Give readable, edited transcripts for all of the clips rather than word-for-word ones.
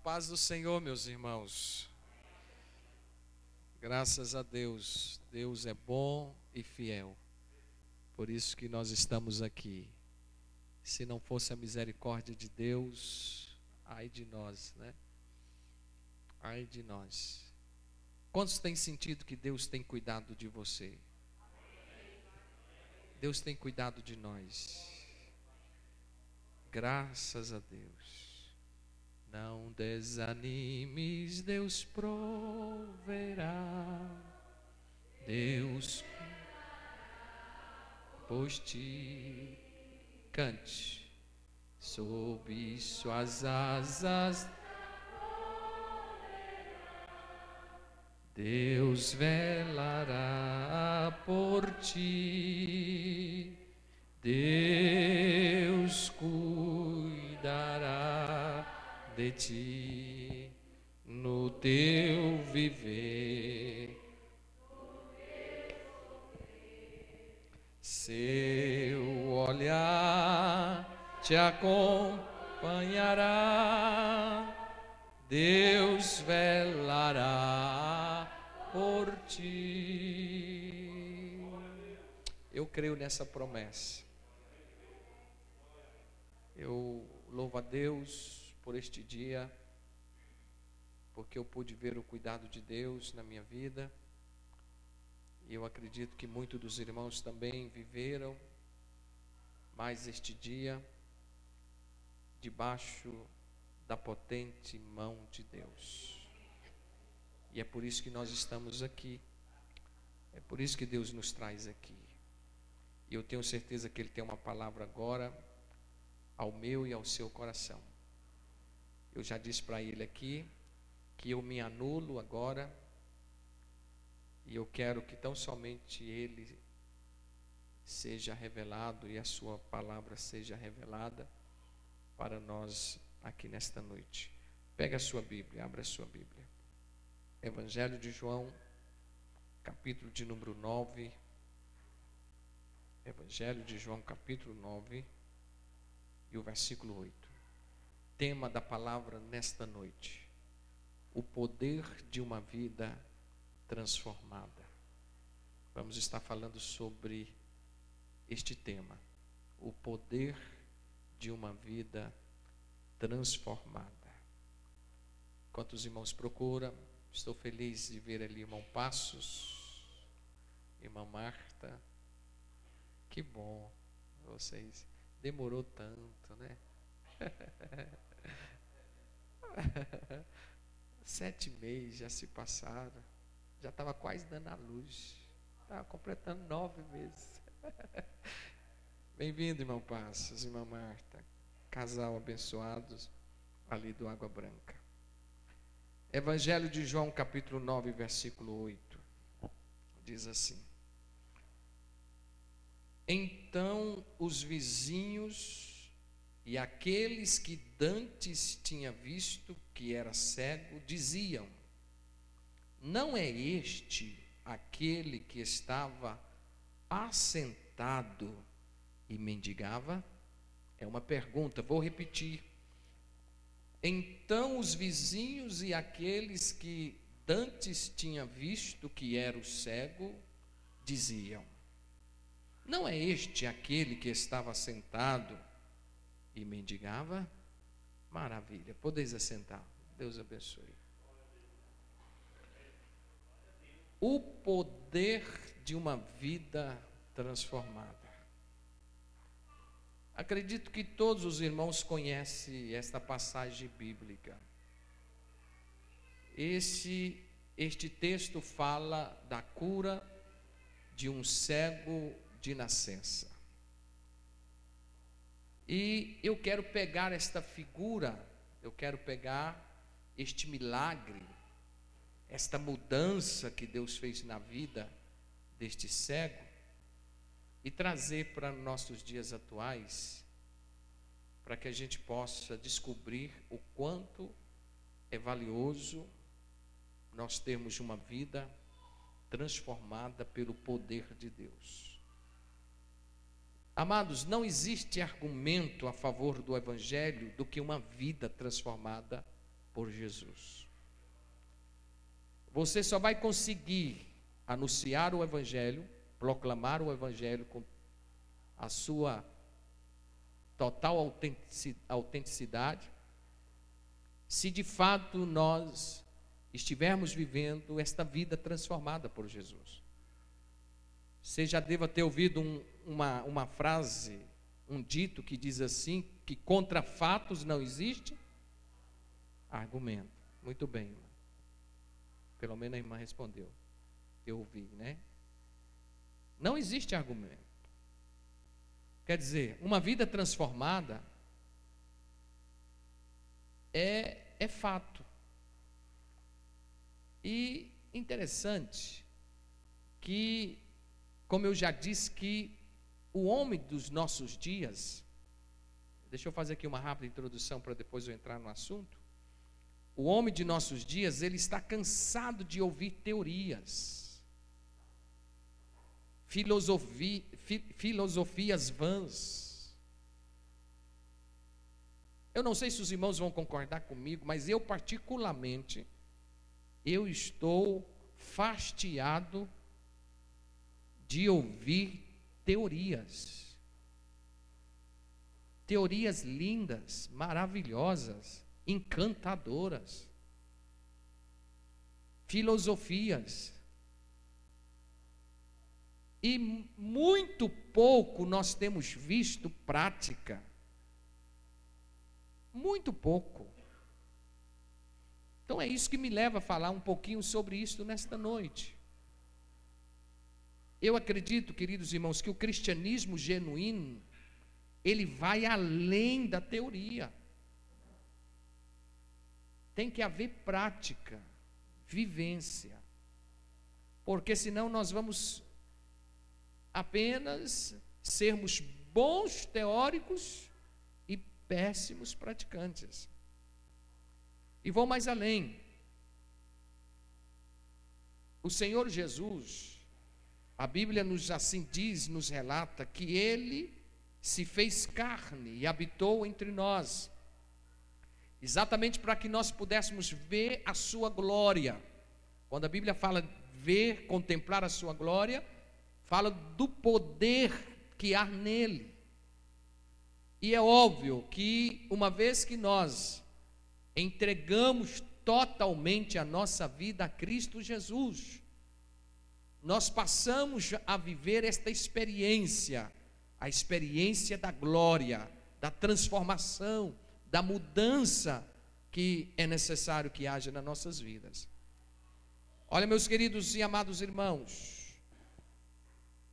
paz do Senhor, meus irmãos. Graças a Deus. Deus é bom e fiel. Por isso que nós estamos aqui. Se não fosse a misericórdia de Deus, ai de nós, né? Ai de nós. Quantos têm sentido que Deus tem cuidado de você? Deus tem cuidado de nós. Graças a Deus. Não desanimes, Deus proverá. Deus, pois te cante sob suas asas. Deus velará por ti. Deus cuidará de ti no teu viver. Seu olhar te acompanhará. Deus velará por ti. Eu creio nessa promessa. Eu louvo a Deus por este dia, porque eu pude ver o cuidado de Deus na minha vida. E eu acredito que muitos dos irmãos também viveram mais este dia debaixo da potente mão de Deus. E é por isso que nós estamos aqui. É por isso que Deus nos traz aqui. E eu tenho certeza que Ele tem uma palavra agora ao meu e ao seu coração. Eu já disse para Ele aqui que eu me anulo agora. E eu quero que tão somente Ele seja revelado e a sua palavra seja revelada para nós aqui nesta noite. Pega a sua Bíblia, abra a sua Bíblia. Evangelho de João, capítulo de número 9. Evangelho de João, capítulo 9 e o versículo 8. Tema da palavra nesta noite: o poder de uma vida transformada. Vamos estar falando sobre este tema: o poder de uma vida transformada. Quantos irmãos procuram? Estou feliz de ver ali irmão Passos, irmã Marta. Que bom, vocês. Demorou tanto, né? 7 meses já se passaram. Já estava quase dando a luz. Estava completando 9 meses. Bem-vindo, irmão Passos, irmã Marta. Casal abençoados ali do Água Branca. Evangelho de João, capítulo 9, versículo 8. Diz assim: Então os vizinhos e aqueles que dantes tinha visto que era cego, diziam: não é este aquele que estava assentado e mendigava? É uma pergunta, vou repetir. Então os vizinhos e aqueles que dantes tinha visto que era o cego, diziam: não é este aquele que estava assentado e mendigava? Maravilha, podeis assentar. Deus abençoe. O poder de uma vida transformada. Acredito que todos os irmãos conhecem esta passagem bíblica. Este texto fala da cura de um cego de nascença. E eu quero pegar esta figura, eu quero pegar este milagre, esta mudança que Deus fez na vida deste cego e trazer para nossos dias atuais, para que a gente possa descobrir o quanto é valioso nós termos uma vida transformada pelo poder de Deus. Amados, não existe argumento a favor do Evangelho do que uma vida transformada por Jesus. Você só vai conseguir anunciar o Evangelho, proclamar o Evangelho com a sua total autenticidade, se de fato nós estivermos vivendo esta vida transformada por Jesus. Você já deva ter ouvido uma frase, um dito que diz assim, que contra fatos não existe argumento. Muito bem, irmã. Pelo menos a irmã respondeu. Eu ouvi, né? Não existe argumento. Quer dizer, uma vida transformada é fato. E interessante que, como eu já disse, que o homem dos nossos dias, deixa eu fazer aqui uma rápida introdução para depois eu entrar no assunto. O homem de nossos dias, ele está cansado de ouvir teorias, filosofias vãs. Eu não sei se os irmãos vão concordar comigo, mas eu particularmente, eu estou fastidiado de ouvir teorias. Teorias lindas, maravilhosas, encantadoras. Filosofias. E muito pouco nós temos visto prática. Muito pouco. Então é isso que me leva a falar um pouquinho sobre isso nesta noite. Eu acredito, queridos irmãos, que o cristianismo genuíno, ele vai além da teoria. Tem que haver prática, vivência. Porque senão nós vamos apenas sermos bons teóricos e péssimos praticantes. E vou mais além. O Senhor Jesus, a Bíblia nos assim diz, nos relata que Ele se fez carne e habitou entre nós, exatamente para que nós pudéssemos ver a sua glória. Quando a Bíblia fala ver, contemplar a sua glória, fala do poder que há nele. E é óbvio que uma vez que nós entregamos totalmente a nossa vida a Cristo Jesus, nós passamos a viver esta experiência, a experiência da glória, da transformação, da mudança que é necessário que haja nas nossas vidas. Olha, meus queridos e amados irmãos,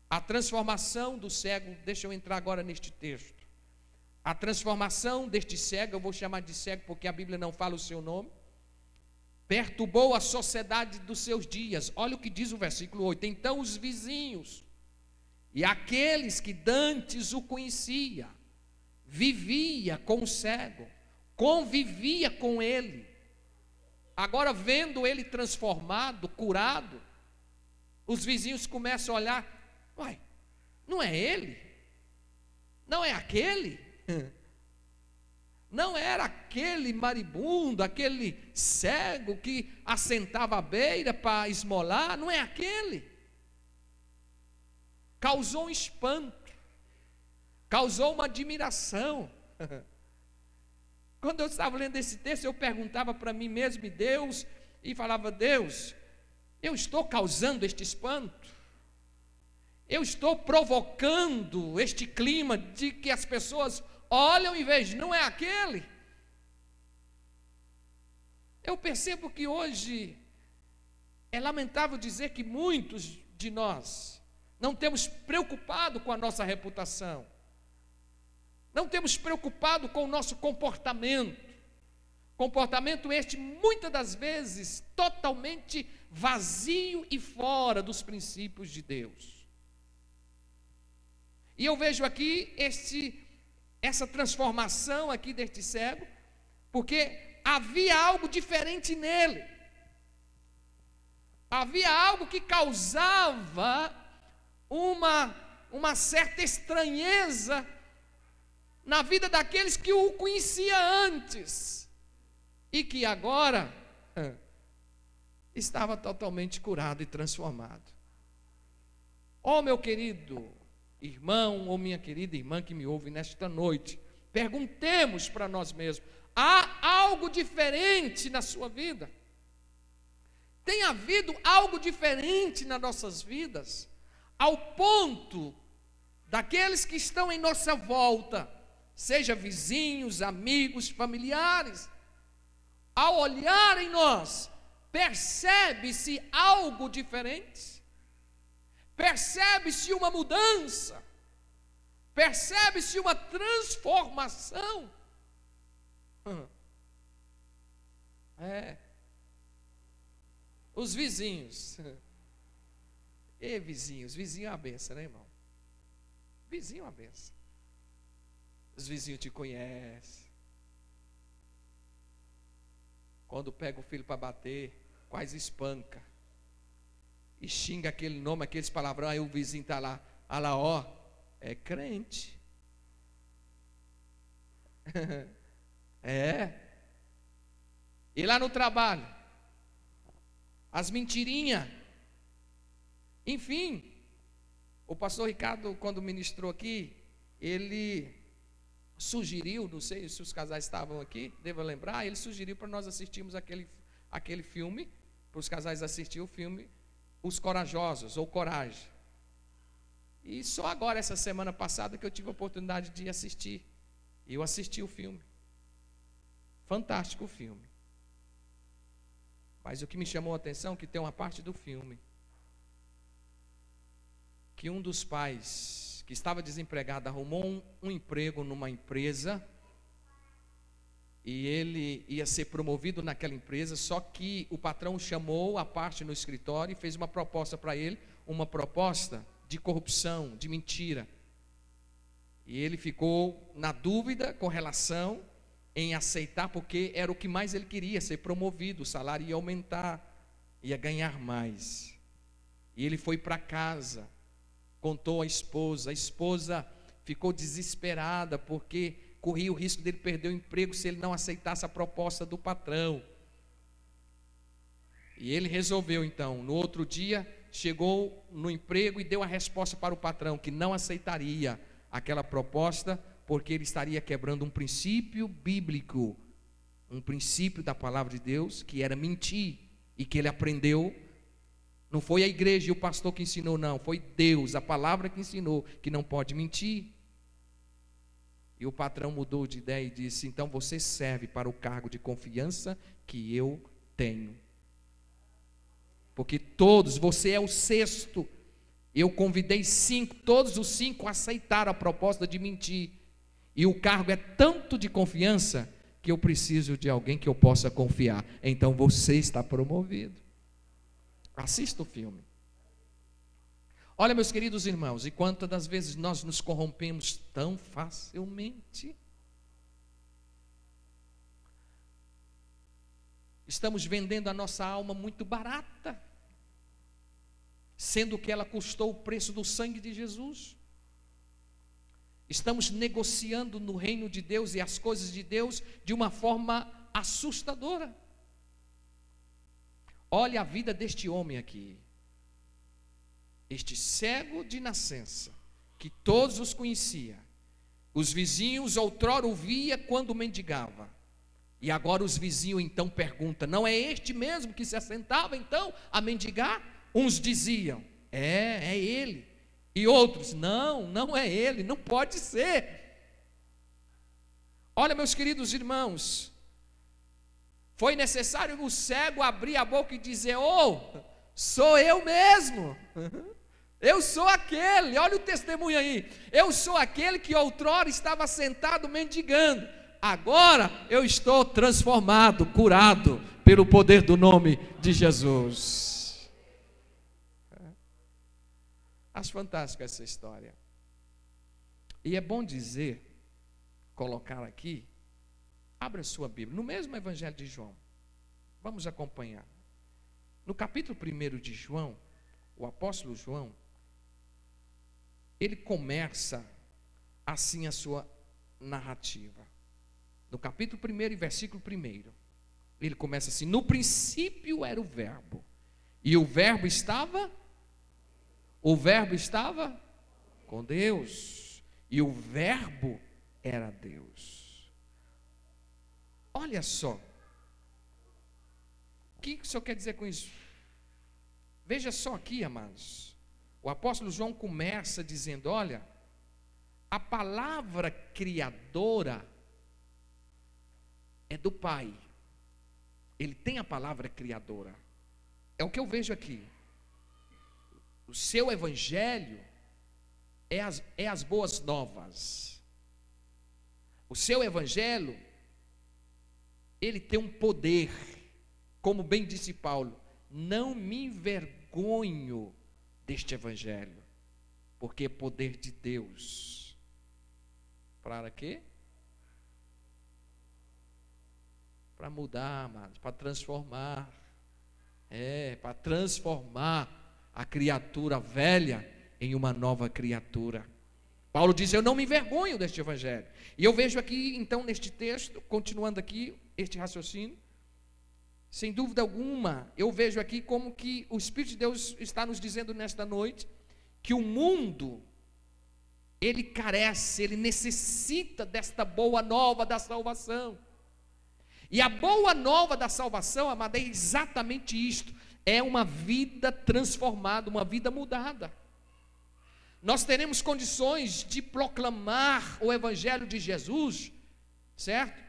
a transformação do cego, deixa eu entrar agora neste texto. A transformação deste cego, eu vou chamar de cego porque a Bíblia não fala o seu nome, perturbou a sociedade dos seus dias. Olha o que diz o versículo 8. Então os vizinhos e aqueles que dantes o conhecia, vivia com o cego, convivia com ele. Agora, vendo ele transformado, curado, os vizinhos começam a olhar: uai, não é ele? Não é aquele? Não era aquele maribundo, aquele cego que assentava à beira para esmolar? Não é aquele? Causou um espanto, causou uma admiração. Quando eu estava lendo esse texto, eu perguntava para mim mesmo e Deus, e falava: Deus, eu estou causando este espanto? Eu estou provocando este clima de que as pessoas olham e vejam, não é aquele? Eu percebo que hoje é lamentável dizer que muitos de nós não temos preocupado com a nossa reputação, não temos preocupado com o nosso comportamento este muitas das vezes totalmente vazio e fora dos princípios de Deus. E eu vejo aqui essa transformação aqui deste cego, porque havia algo diferente nele, havia algo que causava uma certa estranheza na vida daqueles que o conhecia antes. e que agora estava totalmente curado e transformado. Ó, meu querido irmão ou minha querida irmã que me ouve nesta noite, perguntemos para nós mesmos: há algo diferente na sua vida? Tem havido algo diferente nas nossas vidas, ao ponto daqueles que estão em nossa volta, seja vizinhos, amigos, familiares, ao olhar em nós, percebe-se algo diferente? Percebe-se uma mudança? Percebe-se uma transformação? Os vizinhos. Vizinho é uma benção, né, irmão? Vizinho é uma benção. Os vizinhos te conhecem. Quando pega o filho para bater, quase espanca. E xinga aquele nome, aqueles palavrão, aí o vizinho está lá. Ah lá, ó, é crente. E lá no trabalho, as mentirinhas. Enfim, o pastor Ricardo, quando ministrou aqui, ele sugeriu, não sei se os casais estavam aqui, devo lembrar, ele sugeriu para nós assistirmos aquele filme, para os casais assistir o filme Os Corajosos, ou Coragem. E só agora, essa semana passada, que eu tive a oportunidade de assistir. E eu assisti o filme. Fantástico o filme. Mas o que me chamou a atenção é que tem uma parte do filme que um dos pais que estava desempregado arrumou um emprego numa empresa e ele ia ser promovido naquela empresa, só que o patrão chamou a parte no escritório e fez uma proposta para ele, uma proposta de corrupção, de mentira. E ele ficou na dúvida com relação em aceitar, porque era o que mais ele queria, ser promovido, o salário ia aumentar, ia ganhar mais. E ele foi para casa, contou à esposa, a esposa ficou desesperada, porque corria o risco dele perder o emprego se ele não aceitasse a proposta do patrão. E ele resolveu então, no outro dia, chegou no emprego e deu a resposta para o patrão, que não aceitaria aquela proposta, porque ele estaria quebrando um princípio bíblico, um princípio da palavra de Deus, que era mentir, e que ele aprendeu. Não foi a igreja e o pastor que ensinou, não, foi Deus, a palavra que ensinou, que não pode mentir. E o patrão mudou de ideia e disse: então você serve para o cargo de confiança que eu tenho. Porque todos, você é o sexto, eu convidei 5, todos os 5 aceitaram a proposta de mentir. E o cargo é tanto de confiança que eu preciso de alguém que eu possa confiar. Então você está promovido. Assista o filme. Olha, meus queridos irmãos, e quantas das vezes nós nos corrompemos tão facilmente. Estamos vendendo a nossa alma muito barata, sendo que ela custou o preço do sangue de Jesus. Estamos negociando no reino de Deus e as coisas de Deus de uma forma assustadora. Olha a vida deste homem aqui, este cego de nascença, que todos os conhecia. Os vizinhos outrora o via quando mendigava, e agora os vizinhos então perguntam: não é este mesmo que se assentava então a mendigar? Uns diziam: é ele. E outros: não é ele, não pode ser. Olha, meus queridos irmãos, foi necessário o cego abrir a boca e dizer: sou eu mesmo, eu sou aquele. Olha o testemunho aí: eu sou aquele que outrora estava sentado mendigando, agora eu estou transformado, curado pelo poder do nome de Jesus. Acho fantástica essa história. E é bom dizer, colocar aqui, abra sua Bíblia, no mesmo Evangelho de João, vamos acompanhar. No capítulo 1 de João, o apóstolo João, ele começa assim a sua narrativa. No capítulo 1 e versículo 1, ele começa assim: no princípio era o verbo, e o verbo estava com Deus, e o verbo era Deus. Olha só, o que o senhor quer dizer com isso? Veja só aqui, amados, o apóstolo João começa dizendo: olha, a palavra criadora é do Pai. Ele tem a palavra criadora. É o que eu vejo aqui. O seu evangelho é as boas novas. O seu evangelho, ele tem um poder, como bem disse Paulo: não me envergonho deste evangelho, porque é poder de Deus. Para quê? Para mudar, amados, para transformar. Para transformar a criatura velha em uma nova criatura. Paulo diz: eu não me envergonho deste evangelho. E eu vejo aqui, então, neste texto, continuando aqui, este raciocínio, sem dúvida alguma, eu vejo aqui como que o Espírito de Deus está nos dizendo nesta noite, que o mundo, ele carece, ele necessita desta boa nova da salvação. E a boa nova da salvação, amada, é exatamente isto: é uma vida transformada, uma vida mudada. Nós teremos condições de proclamar o evangelho de Jesus, certo?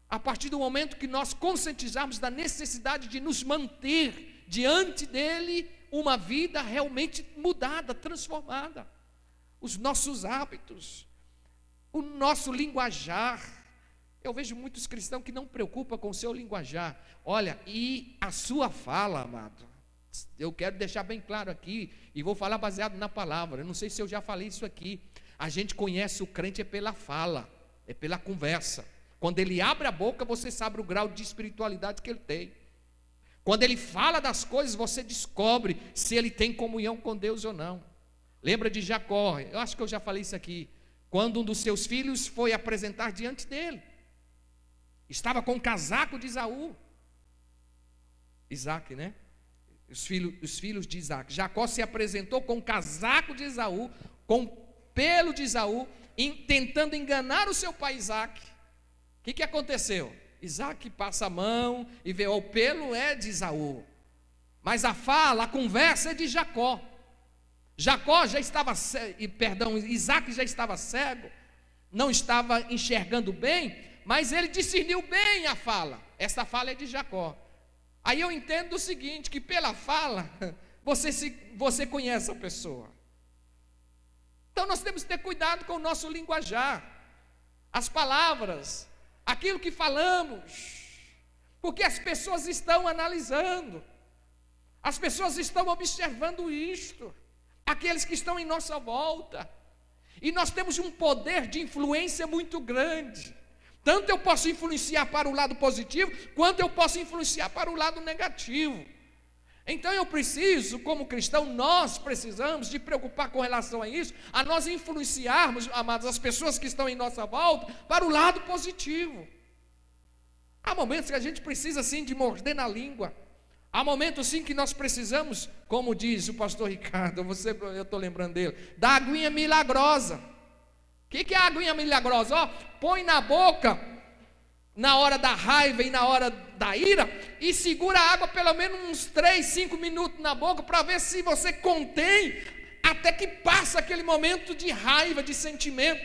A partir do momento que nós conscientizarmos da necessidade de nos manter diante dele uma vida realmente mudada, transformada. Os nossos hábitos, o nosso linguajar. Eu vejo muitos cristãos que não preocupam com o seu linguajar. Olha, e a sua fala, amado, eu quero deixar bem claro aqui, e vou falar baseado na palavra. Eu não sei se eu já falei isso aqui. A gente conhece o crente pela fala, é pela conversa. Quando ele abre a boca, você sabe o grau de espiritualidade que ele tem. Quando ele fala das coisas, você descobre se ele tem comunhão com Deus ou não. Lembra de Jacó? Eu acho que eu já falei isso aqui. Quando um dos seus filhos foi apresentar diante dele, estava com o casaco de Esaú. Isaac, né? Os filhos de Isaac. Jacó se apresentou com o casaco de Esaú, com o pelo de Esaú, tentando enganar o seu pai Isaac. O que aconteceu? Isaac passa a mão e vê: o pelo é de Esaú, mas a fala, a conversa é de Jacó. Isaac já estava cego, não estava enxergando bem, mas ele discerniu bem a fala. Essa fala é de Jacó. Aí eu entendo o seguinte, que pela fala você conhece a pessoa. Então nós temos que ter cuidado com o nosso linguajar, as palavras, aquilo que falamos, porque as pessoas estão analisando, as pessoas estão observando isto, aqueles que estão em nossa volta, e nós temos um poder de influência muito grande. Tanto eu posso influenciar para o lado positivo, quanto eu posso influenciar para o lado negativo. Então eu preciso, como cristão, nós precisamos de preocupar com relação a isso, a nós influenciarmos, amados, as pessoas que estão em nossa volta, para o lado positivo. Há momentos que a gente precisa sim de morder na língua. Há momentos sim que nós precisamos, como diz o pastor Ricardo, eu estou lembrando dele, da aguinha milagrosa. O que é a aguinha milagrosa? Põe na boca na hora da raiva e na hora da ira, e segura a água pelo menos uns 3, 5 minutos na boca, para ver se você contém, até que passa aquele momento de raiva, de sentimento.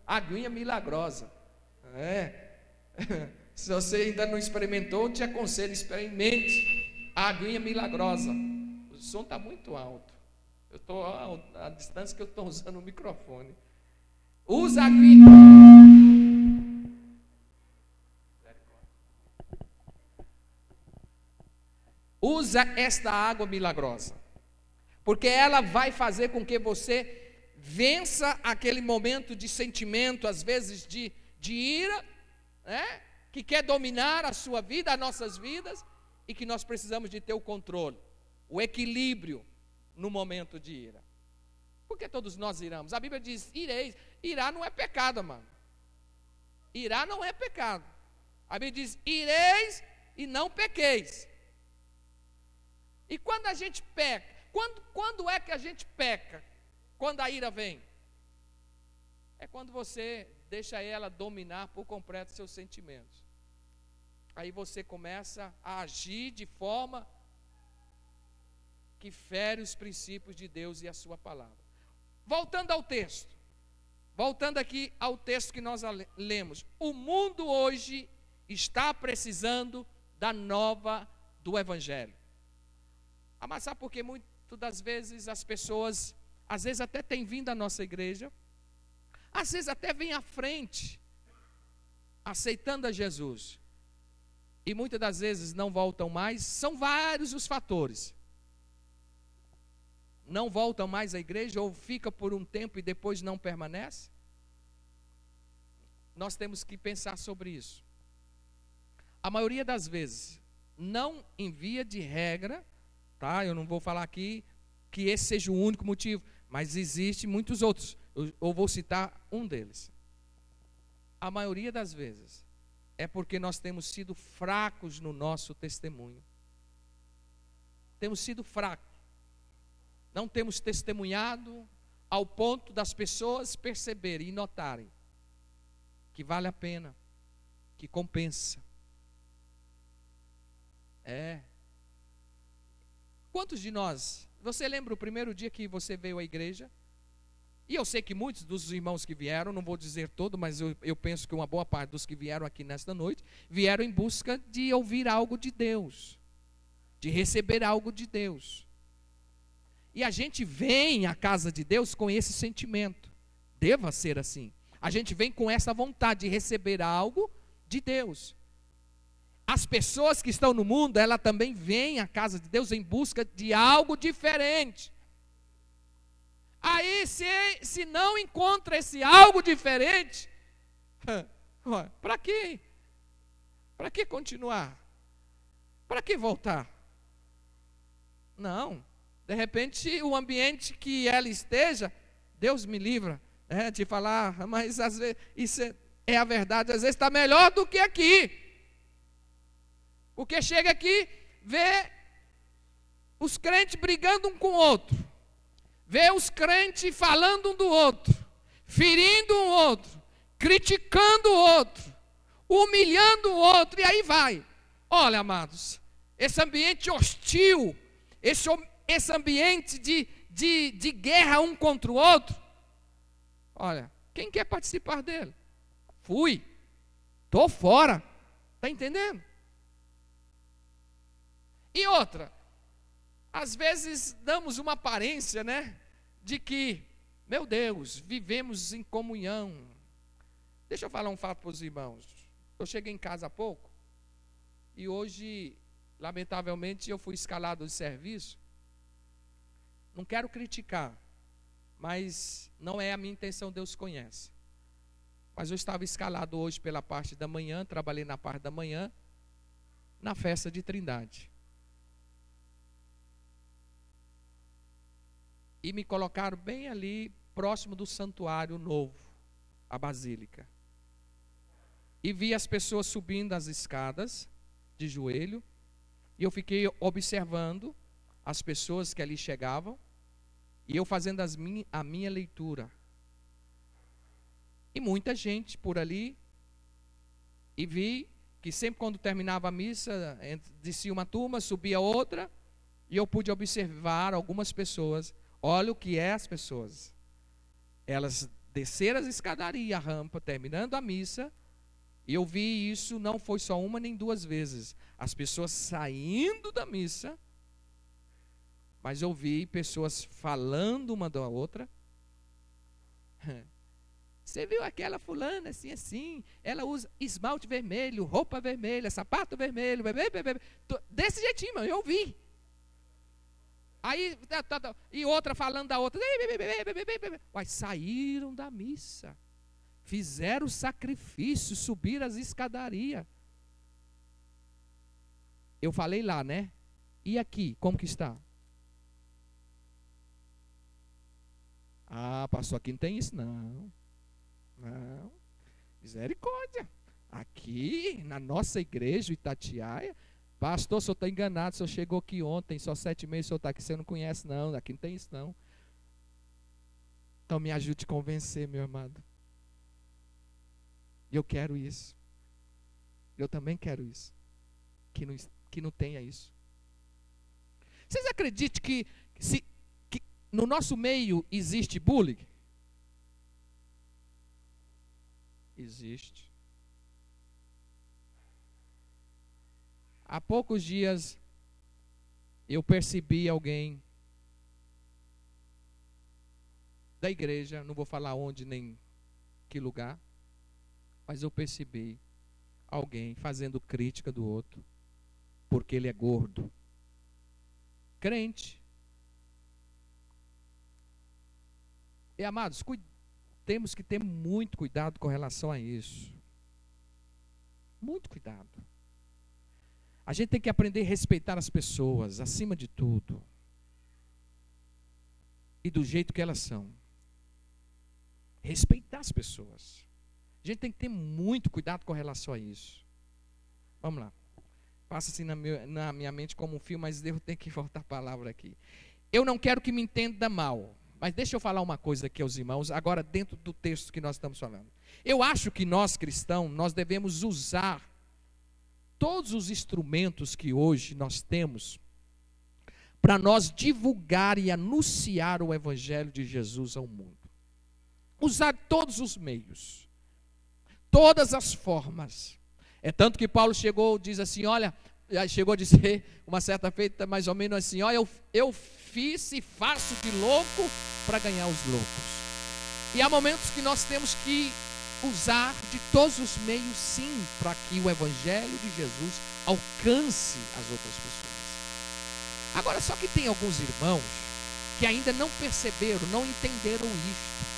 Aguinha milagrosa. Se você ainda não experimentou, eu te aconselho, experimente a aguinha milagrosa. O som está muito alto. Eu estou à distância que eu estou usando o microfone. Usa a aguinha. Usa esta água milagrosa, porque ela vai fazer com que você vença aquele momento de sentimento, às vezes de ira, né? Que quer dominar a sua vida, as nossas vidas, e que nós precisamos de ter o controle, o equilíbrio no momento de ira. Porque todos nós iramos. A Bíblia diz: ireis. Irar não é pecado, mano. Irar não é pecado. A Bíblia diz: ireis e não pequeis. E quando a gente peca, quando é que a gente peca? Quando a ira vem? É quando você deixa ela dominar por completo seus sentimentos. Aí você começa a agir de forma que fere os princípios de Deus e a sua palavra. Voltando ao texto. Voltando aqui ao texto que nós lemos. O mundo hoje está precisando da nova do Evangelho. Mas sabe por que muitas das vezes as pessoas, às vezes até têm vindo à nossa igreja, às vezes até vêm à frente, aceitando a Jesus, e muitas das vezes não voltam mais? São vários os fatores. Não voltam mais à igreja, ou fica por um tempo e depois não permanece? Nós temos que pensar sobre isso. A maioria das vezes, não em via de regra, tá? Eu não vou falar aqui que esse seja o único motivo, mas existem muitos outros. Eu vou citar um deles. A maioria das vezes é porque nós temos sido fracos no nosso testemunho. Temos sido fracos. Não temos testemunhado ao ponto das pessoas perceberem e notarem que vale a pena, que compensa. Quantos de nós, você lembra o primeiro dia que você veio à igreja? E eu sei que muitos dos irmãos que vieram, não vou dizer todo, mas eu penso que uma boa parte dos que vieram aqui nesta noite, vieram em busca de ouvir algo de Deus, de receber algo de Deus. E a gente vem à casa de Deus com esse sentimento. Deva ser assim. A gente vem com essa vontade de receber algo de Deus. As pessoas que estão no mundo, ela também vem à casa de Deus em busca de algo diferente. Aí, se não encontra esse algo diferente, para quê? Para que continuar? Para que voltar? Não. De repente, o ambiente que ela esteja, Deus me livra de falar, mas às vezes isso é a verdade, às vezes está melhor do que aqui. Porque chega aqui, vê os crentes brigando um com o outro, vê os crentes falando um do outro, ferindo um outro, criticando o outro, humilhando o outro, e aí vai. Olha, amados, esse ambiente hostil, esse ambiente de guerra um contra o outro, olha, quem quer participar dele? Fui, estou fora, está entendendo? E outra, às vezes damos uma aparência, de que, meu Deus, vivemos em comunhão. Deixa eu falar um fato para os irmãos. Eu cheguei em casa há pouco, e hoje, lamentavelmente, eu fui escalado de serviço. Não quero criticar, mas não é a minha intenção, Deus conhece. Mas eu estava escalado hoje pela parte da manhã, trabalhei na parte da manhã, na festa de Trindade. E me colocaram bem ali, próximo do santuário novo, a basílica. E vi as pessoas subindo as escadas, de joelho, e eu fiquei observando as pessoas que ali chegavam, e eu fazendo a minha leitura. E muita gente por ali, e vi que sempre quando terminava a missa, descia uma turma, subia outra, e eu pude observar algumas pessoas. Olha o que é as pessoas. Elas desceram as escadarias, a rampa, terminando a missa, e eu vi isso, não foi só uma nem duas vezes. As pessoas saindo da missa, mas eu vi pessoas falando uma da outra. Você viu aquela fulana assim, assim, ela usa esmalte vermelho, roupa vermelha, sapato vermelho, desse jeitinho, mano, eu vi. Aí, e outra falando da outra, mas saíram da missa, fizeram o sacrifício, subiram as escadarias. Eu falei lá, E aqui, como que está? Ah, pastor, aqui não tem isso, não. Não, misericórdia. Aqui, na nossa igreja, Itatiaia, pastor, o senhor está enganado, o senhor chegou aqui ontem, só 7 meses, o senhor está aqui, você não conhece não, aqui não tem isso não. Então me ajude a convencer, meu amado. Eu quero isso. Eu também quero isso. Que não tenha isso. Vocês acreditam que no nosso meio existe bullying? Existe. Há poucos dias eu percebi alguém da igreja, não vou falar onde nem que lugar, mas eu percebi alguém fazendo crítica do outro porque ele é gordo. Crente. E amados, temos que ter muito cuidado com relação a isso. Muito cuidado. A gente tem que aprender a respeitar as pessoas, acima de tudo. E do jeito que elas são. Respeitar as pessoas. A gente tem que ter muito cuidado com relação a isso. Vamos lá. Passa assim na minha mente como um fio, mas eu tenho que voltar a palavra aqui. Eu não quero que me entenda mal. Mas deixa eu falar uma coisa aqui aos irmãos, agora dentro do texto que nós estamos falando. Eu acho que nós cristãos, nós devemos usar todos os instrumentos que hoje nós temos para nós divulgar e anunciar o Evangelho de Jesus ao mundo. Usar todos os meios, todas as formas. É tanto que Paulo diz assim, olha, chegou a dizer uma certa feita mais ou menos assim, olha, eu fiz e faço de louco para ganhar os loucos. E há momentos que nós temos que usar de todos os meios, sim, para que o Evangelho de Jesus alcance as outras pessoas. Agora, só que tem alguns irmãos que ainda não perceberam, não entenderam isto.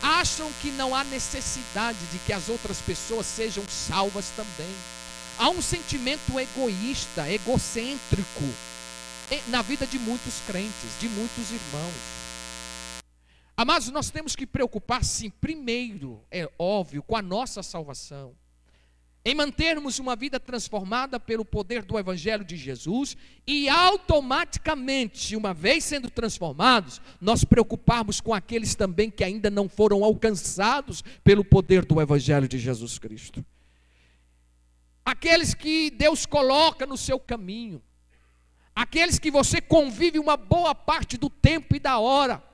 Acham que não há necessidade de que as outras pessoas sejam salvas também. Há um sentimento egoísta, egocêntrico na vida de muitos crentes, de muitos irmãos. Amados, nós temos que preocupar, sim, primeiro, é óbvio, com a nossa salvação. Em mantermos uma vida transformada pelo poder do Evangelho de Jesus e automaticamente, uma vez sendo transformados, nós preocuparmos com aqueles também que ainda não foram alcançados pelo poder do Evangelho de Jesus Cristo. Aqueles que Deus coloca no seu caminho, aqueles que você convive uma boa parte do tempo e da hora.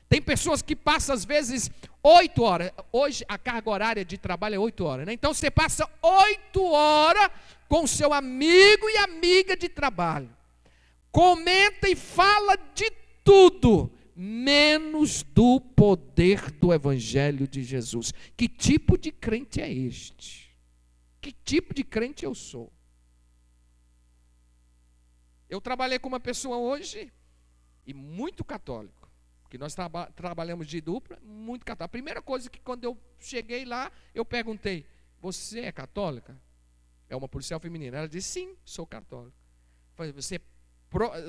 Tem pessoas que passam às vezes 8 horas, hoje a carga horária de trabalho é 8 horas, né? Então você passa 8 horas com seu amigo e amiga de trabalho, comenta e fala de tudo, menos do poder do Evangelho de Jesus. Que tipo de crente é este? Que tipo de crente eu sou? Eu trabalhei com uma pessoa hoje, e muito católico, que nós trabalhamos de dupla, muito católico. A primeira coisa que quando eu cheguei lá, eu perguntei, você é católica? É uma policial feminina. Ela disse, sim, sou católica. Eu falei,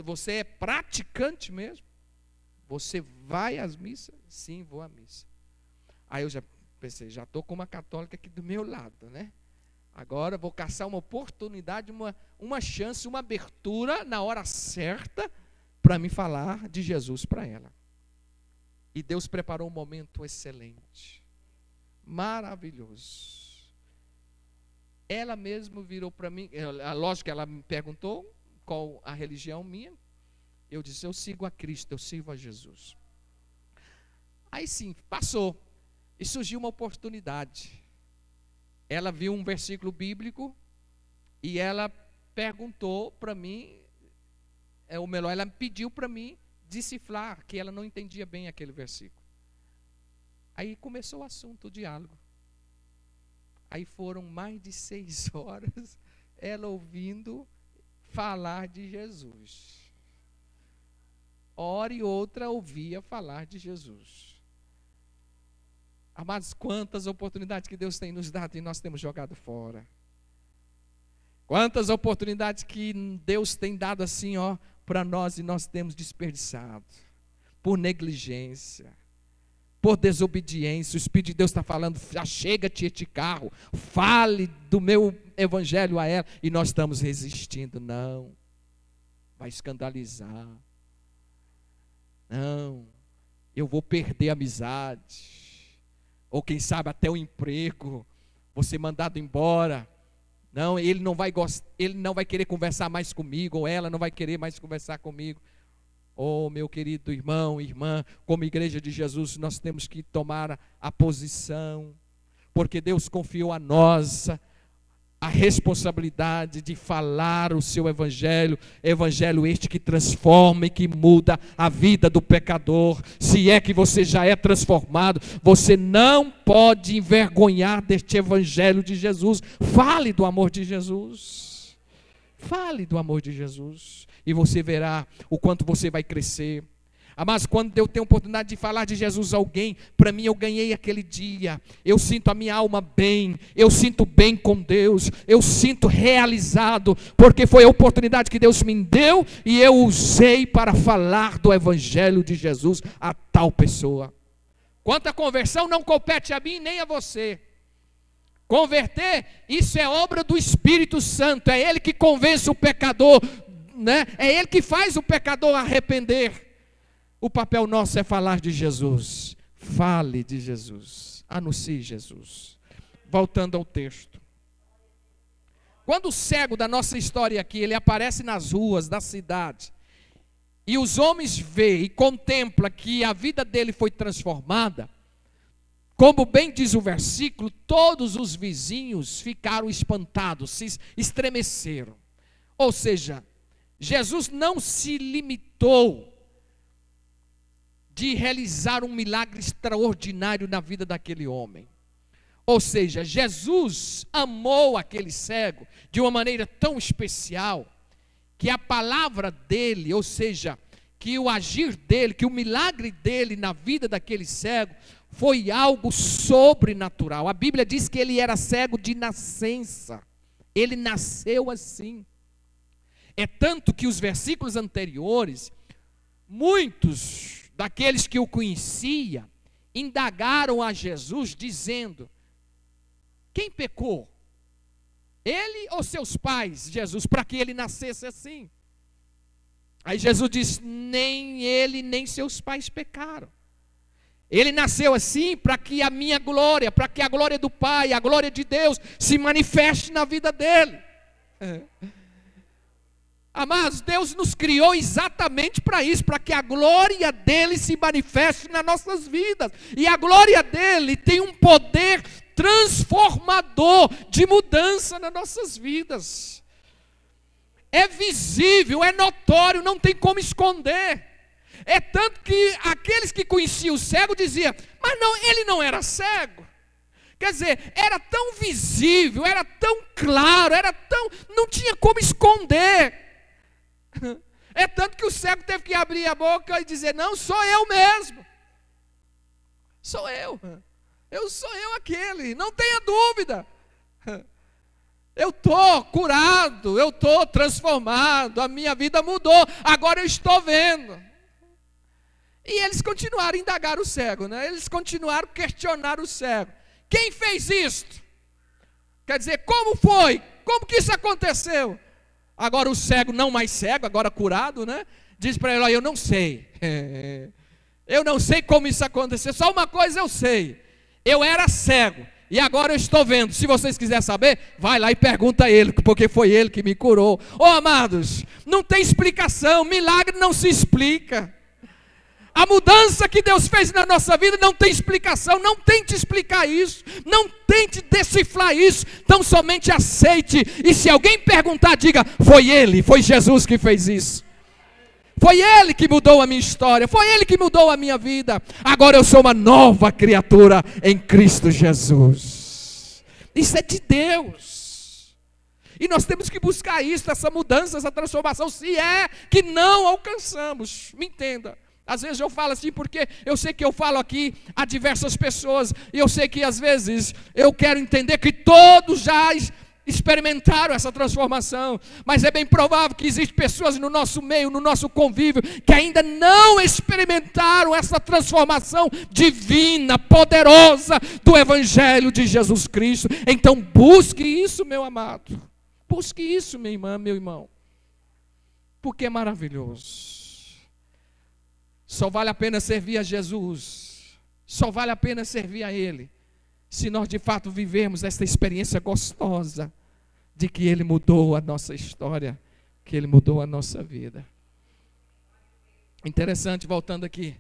você é praticante mesmo? Você vai às missas? Sim, vou à missa. Aí eu já pensei, já estou com uma católica aqui do meu lado, né? Agora vou caçar uma oportunidade, uma chance, uma abertura na hora certa para me falar de Jesus para ela. E Deus preparou um momento excelente, maravilhoso. Ela mesma virou para mim, lógico que ela me perguntou qual a religião minha. Eu disse, eu sigo a Cristo, eu sirvo a Jesus. Aí sim, passou, e surgiu uma oportunidade. Ela viu um versículo bíblico, e ela perguntou para mim, ou melhor, ela pediu para mim, decifrar, que ela não entendia bem aquele versículo. Aí começou o assunto, o diálogo. Aí foram mais de 6 horas ela ouvindo falar de Jesus. Hora e outra ouvia falar de Jesus. Amados, quantas oportunidades que Deus tem nos dado e nós temos jogado fora. Quantas oportunidades que Deus tem dado assim, para nós, e nós temos desperdiçado, por negligência, por desobediência. O Espírito de Deus está falando, chega-te este carro, fale do meu evangelho a ela, e nós estamos resistindo. Não, vai escandalizar. Não, eu vou perder a amizade, ou quem sabe até o emprego, vou ser mandado embora. Não, ele não vai querer conversar mais comigo, ou ela não vai querer mais conversar comigo. Oh, meu querido irmão, irmã, como igreja de Jesus, nós temos que tomar a posição, porque Deus confiou a nós a responsabilidade de falar o seu evangelho, evangelho este que transforma e que muda a vida do pecador. Se é que você já é transformado, você não pode envergonhar deste evangelho de Jesus. Fale do amor de Jesus, fale do amor de Jesus, e você verá o quanto você vai crescer. Mas quando eu tenho a oportunidade de falar de Jesus a alguém, para mim eu ganhei aquele dia, eu sinto a minha alma bem, eu sinto bem com Deus, eu sinto realizado, porque foi a oportunidade que Deus me deu, e eu usei para falar do evangelho de Jesus a tal pessoa. Quanto à conversão, não compete a mim nem a você. Converter, isso é obra do Espírito Santo, é Ele que convence o pecador, né? É Ele que faz o pecador arrepender. O papel nosso é falar de Jesus. Fale de Jesus, anuncie Jesus. Voltando ao texto. Quando o cego da nossa história aqui, ele aparece nas ruas da cidade, e os homens veem e contemplam que a vida dele foi transformada, como bem diz o versículo, todos os vizinhos ficaram espantados, se estremeceram. Ou seja, Jesus não se limitou de realizar um milagre extraordinário na vida daquele homem. Ou seja, Jesus amou aquele cego de uma maneira tão especial, que a palavra dele, ou seja, que o agir dele, que o milagre dele na vida daquele cego, foi algo sobrenatural. A Bíblia diz que ele era cego de nascença, ele nasceu assim. É tanto que os versículos anteriores, muitos daqueles que o conhecia, indagaram a Jesus dizendo: quem pecou? Ele ou seus pais, Jesus, para que ele nascesse assim? Aí Jesus diz: nem ele nem seus pais pecaram. Ele nasceu assim para que a minha glória, para que a glória do Pai, a glória de Deus se manifeste na vida dele. Amados, Deus nos criou exatamente para isso, para que a glória dele se manifeste nas nossas vidas. E a glória dele tem um poder transformador, de mudança nas nossas vidas. É visível, é notório, não tem como esconder. É tanto que aqueles que conheciam o cego diziam: mas não, ele não era cego. Quer dizer, era tão visível, era tão claro, não tinha como esconder. É tanto que o cego teve que abrir a boca e dizer: não, sou eu mesmo, sou eu sou eu aquele, não tenha dúvida, eu estou curado, eu estou transformado, a minha vida mudou, agora eu estou vendo. E eles continuaram a indagar o cego, né? Eles continuaram a questionar o cego: quem fez isto? Quer dizer, como foi? Como que isso aconteceu? Agora o cego, não mais cego, agora curado, né? Diz para ele: eu não sei. Eu não sei como isso aconteceu. Só uma coisa eu sei: eu era cego e agora eu estou vendo. Se vocês quiserem saber, vai lá e pergunta a ele, porque foi ele que me curou. Oh, amados, não tem explicação. Milagre não se explica. A mudança que Deus fez na nossa vida não tem explicação. Não tente explicar isso, não tente decifrar isso, tão somente aceite. E se alguém perguntar, diga: foi Ele, foi Jesus que fez isso. Foi Ele que mudou a minha história, foi Ele que mudou a minha vida. Agora eu sou uma nova criatura em Cristo Jesus. Isso é de Deus. E nós temos que buscar isso, essa mudança, essa transformação, se é que não alcançamos. Me entenda. Às vezes eu falo assim porque eu sei que eu falo aqui a diversas pessoas, e eu sei que às vezes eu quero entender que todos já experimentaram essa transformação, mas é bem provável que existem pessoas no nosso meio, no nosso convívio, que ainda não experimentaram essa transformação divina, poderosa do Evangelho de Jesus Cristo. Então busque isso, meu amado, busque isso, minha irmã, meu irmão, porque é maravilhoso. Só vale a pena servir a Jesus, só vale a pena servir a Ele, se nós de fato vivermos esta experiência gostosa de que Ele mudou a nossa história, que Ele mudou a nossa vida. Interessante, voltando aqui.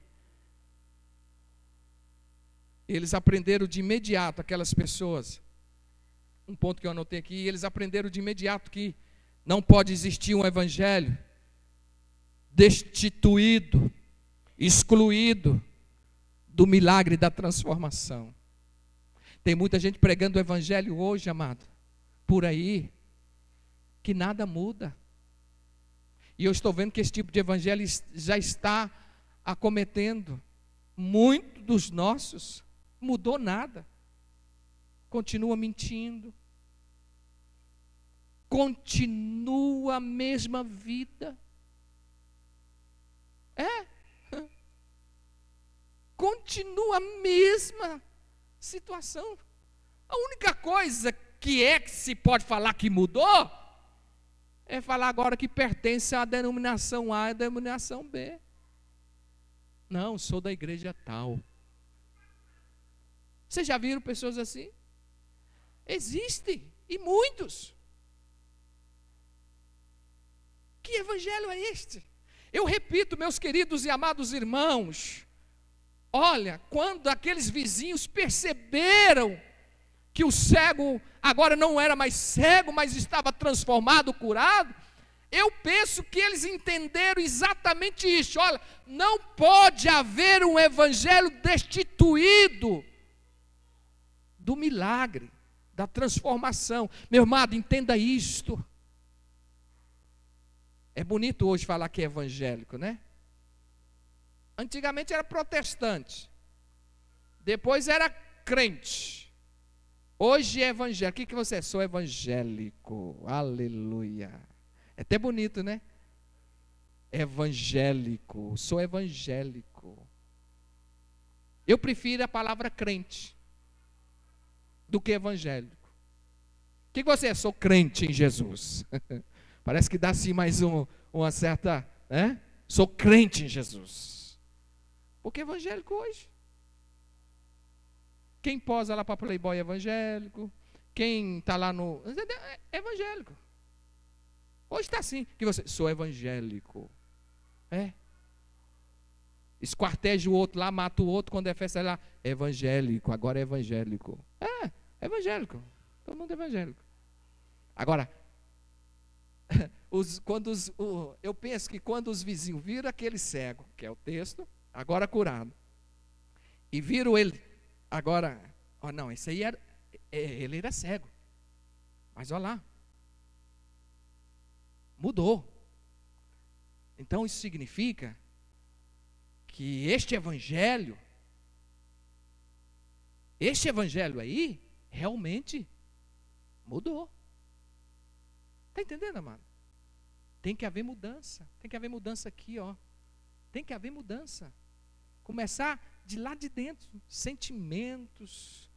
Eles aprenderam de imediato, aquelas pessoas, um ponto que eu anotei aqui, eles aprenderam de imediato que não pode existir um evangelho destituído, excluído do milagre da transformação. Tem muita gente pregando o evangelho hoje, amado, por aí, que nada muda. E eu estou vendo que esse tipo de evangelho já está acometendo muito dos nossos. Mudou nada. Continua mentindo. Continua a mesma vida. Continua a mesma situação. A única coisa que se pode falar que mudou é falar agora que pertence à denominação A e à denominação B. Não, sou da igreja tal. Vocês já viram pessoas assim? Existem, e muitos. Que evangelho é este? Eu repito, meus queridos e amados irmãos, olha, quando aqueles vizinhos perceberam que o cego agora não era mais cego, mas estava transformado, curado, eu penso que eles entenderam exatamente isso. Olha, não pode haver um evangelho destituído do milagre, da transformação. Meu amado, entenda isto. É bonito hoje falar que é evangélico, né? Antigamente era protestante, depois era crente, hoje é evangélico. O que você é? Sou evangélico, aleluia. É até bonito, né? Evangélico, sou evangélico. Eu prefiro a palavra crente do que evangélico. O que você é? Sou crente em Jesus. Parece que dá assim mais uma certa, né? Sou crente em Jesus. Porque é evangélico hoje. Quem posa lá para Playboy é evangélico. Quem está lá no... é evangélico. Hoje está assim. Que você... Sou evangélico. Esquarteja o outro lá, mata o outro. Quando é festa lá, é evangélico. Agora é evangélico. É evangélico. Todo mundo é evangélico. Agora... eu penso que quando os vizinhos viram aquele cego, que é o texto, agora curado, e viram ele, agora, não, esse aí ele era cego, mas olha lá, mudou. Então isso significa que este evangelho aí, realmente mudou. Está entendendo, amado? Tem que haver mudança. Tem que haver mudança aqui, ó. Tem que haver mudança. Começar de lá de dentro. Sentimentos.